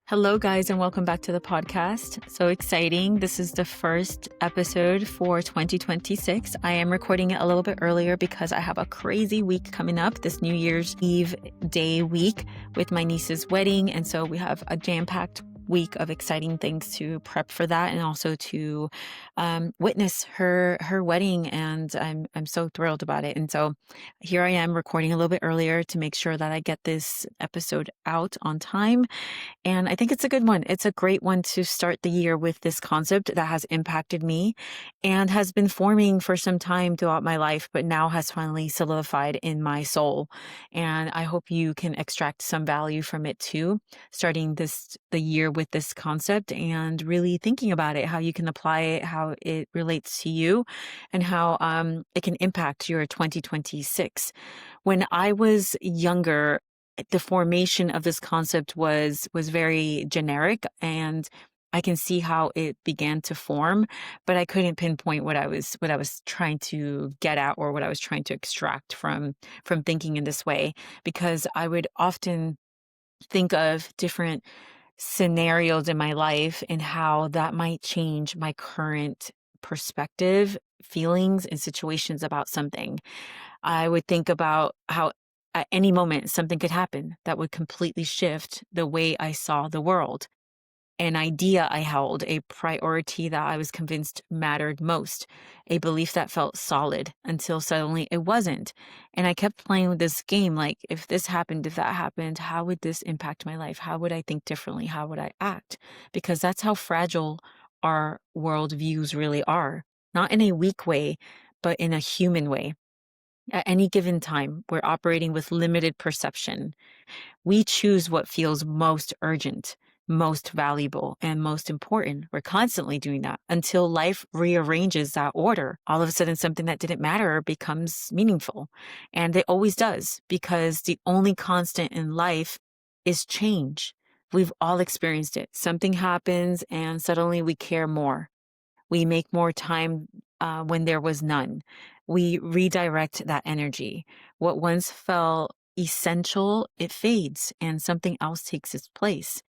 Hello, guys, and welcome back to the podcast. So exciting. This is the first episode for 2026. I am recording it a little bit earlier because I have a crazy week coming up, this New Year's Eve day week with my niece's wedding. And so we have a jam-packed week of exciting things to prep for that and also to witness her wedding. And I'm so thrilled about it. And so here I am recording a little bit earlier to make sure that I get this episode out on time. And I think it's a good one. It's a great one to start the year with this concept that has impacted me and has been forming for some time throughout my life, but now has finally solidified in my soul. And I hope you can extract some value from it too, starting the year with this concept and really thinking about it, how you can apply it, how it relates to you, and how it can impact your 2026. When I was younger, the formation of this concept was very generic, and I can see how it began to form, but I couldn't pinpoint what I was trying to get at or what I was trying to extract from thinking in this way, because I would often think of different scenarios in my life and how that might change my current perspective, feelings, and situations about something. I would think about how at any moment something could happen that would completely shift the way I saw the world. An idea I held, a priority that I was convinced mattered most, a belief that felt solid until suddenly it wasn't. And I kept playing with this game like, if this happened, if that happened, how would this impact my life? How would I think differently? How would I act? Because that's how fragile our worldviews really are. Not in a weak way, but in a human way. At any given time, we're operating with limited perception. We choose what feels most urgent, most valuable, and most important. We're constantly doing that until life rearranges that order. All of a sudden, something that didn't matter becomes meaningful. And it always does, because the only constant in life is change. We've all experienced it. Something happens and suddenly we care more. We make more time when there was none. We redirect that energy. What once felt essential, it fades and something else takes its place.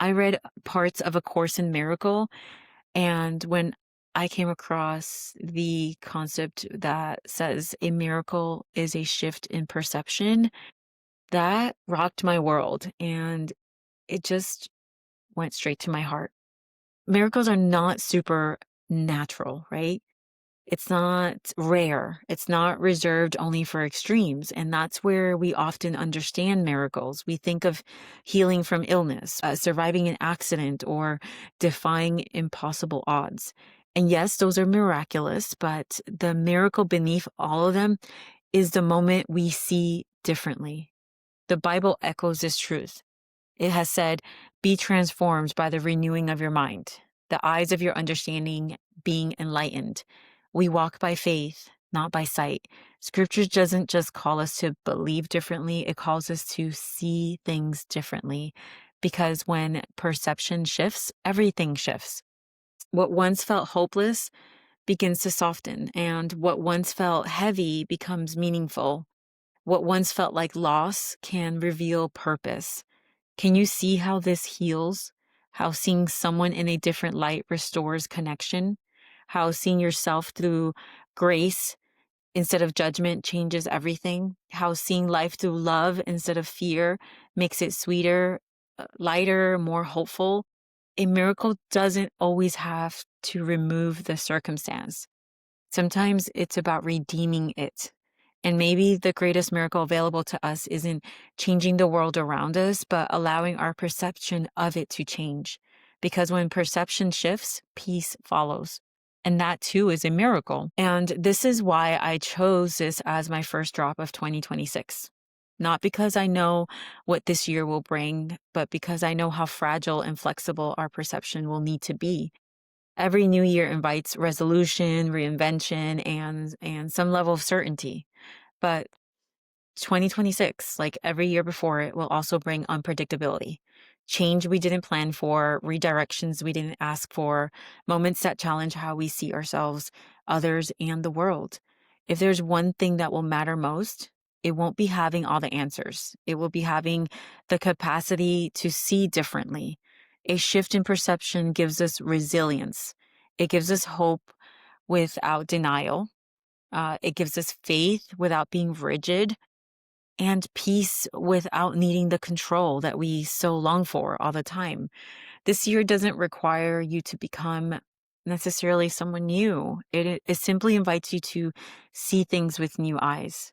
I read parts of A Course in Miracle, and when I came across the concept that says a miracle is a shift in perception, that rocked my world and it just went straight to my heart. Miracles are not supernatural, right? It's not rare. It's not reserved only for extremes. And that's where we often understand miracles. We think of healing from illness, surviving an accident, or defying impossible odds. And yes, those are miraculous, but the miracle beneath all of them is the moment we see differently. The Bible echoes this truth. It has said, be transformed by the renewing of your mind, the eyes of your understanding being enlightened. We walk by faith, not by sight. Scripture doesn't just call us to believe differently, it calls us to see things differently. Because when perception shifts, everything shifts. What once felt hopeless begins to soften, and what once felt heavy becomes meaningful. What once felt like loss can reveal purpose. Can you see how this heals? How seeing someone in a different light restores connection? How seeing yourself through grace instead of judgment changes everything? How seeing life through love instead of fear makes it sweeter, lighter, more hopeful? A miracle doesn't always have to remove the circumstance. Sometimes it's about redeeming it. And maybe the greatest miracle available to us isn't changing the world around us, but allowing our perception of it to change. Because when perception shifts, peace follows. And that too is a miracle. And this is why I chose this as my first drop of 2026. Not because I know what this year will bring, but because I know how fragile and flexible our perception will need to be. Every new year invites resolution, reinvention, and some level of certainty. But 2026, like every year before it, will also bring unpredictability. Change we didn't plan for, redirections we didn't ask for, moments that challenge how we see ourselves, others, and the world. If there's one thing that will matter most, it won't be having all the answers. It will be having the capacity to see differently. A shift in perception gives us resilience. It gives us hope without denial. It gives us faith without being rigid, and peace without needing the control that we so long for all the time. This year doesn't require you to become necessarily someone new. It simply invites you to see things with new eyes,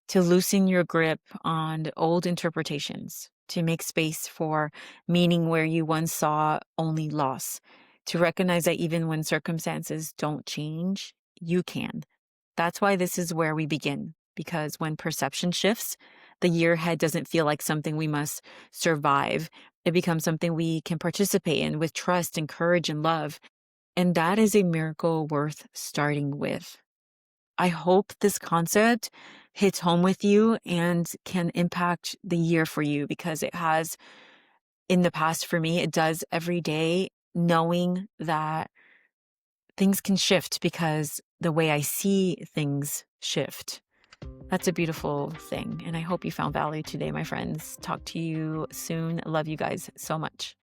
to loosen your grip on old interpretations, to make space for meaning where you once saw only loss, to recognize that even when circumstances don't change, you can. That's why this is where we begin, because when perception shifts, the year ahead doesn't feel like something we must survive. It becomes something we can participate in with trust and courage and love. And that is a miracle worth starting with. I hope this concept hits home with you and can impact the year for you, because it has in the past for me. It does every day, knowing that things can shift because the way I see things shift. That's a beautiful thing. And I hope you found value today, my friends. Talk to you soon. Love you guys so much.